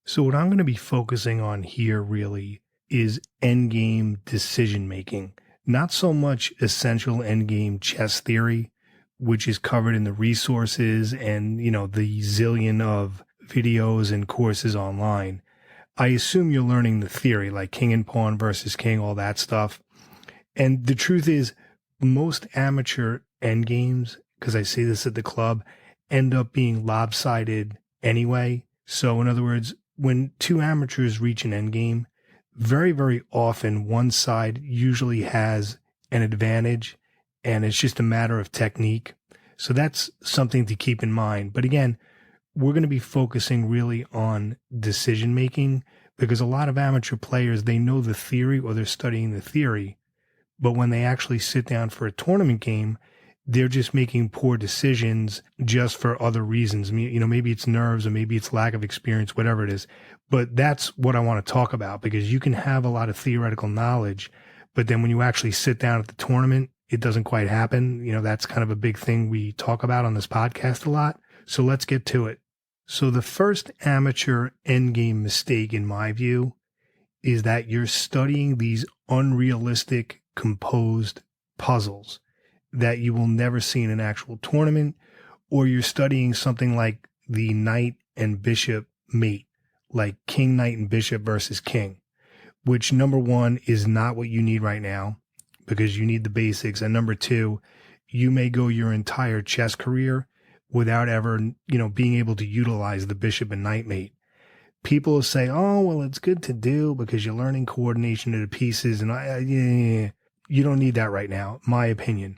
So what I'm going to be focusing on here really is endgame decision making, not so much essential endgame chess theory, which is covered in the resources and, the zillion of videos and courses online. I assume you're learning the theory, like king and pawn versus king, all that stuff. And the truth is, most amateur endgames, because I say this at the club, end up being lopsided anyway. So, in other words, when two amateurs reach an endgame, very, very often one side usually has an advantage, and it's just a matter of technique. So, that's something to keep in mind. But again, we're going to be focusing really on decision making because a lot of amateur players, they know the theory or they're studying the theory, but when they actually sit down for a tournament game, they're just making poor decisions just for other reasons. Maybe it's nerves or maybe it's lack of experience, whatever it is. But that's what I want to talk about, because you can have a lot of theoretical knowledge, but then when you actually sit down at the tournament, it doesn't quite happen. That's kind of a big thing we talk about on this podcast a lot. So let's get to it. So the first amateur endgame mistake, in my view, is that you're studying these unrealistic composed puzzles that you will never see in an actual tournament, or you're studying something like the knight and bishop mate, like king, knight, and bishop versus king, which number one is not what you need right now because you need the basics. And number two, you may go your entire chess career without ever, being able to utilize the bishop and knight mate. People will say, oh, well, it's good to do because you're learning coordination of the pieces. And you don't need that right now, my opinion.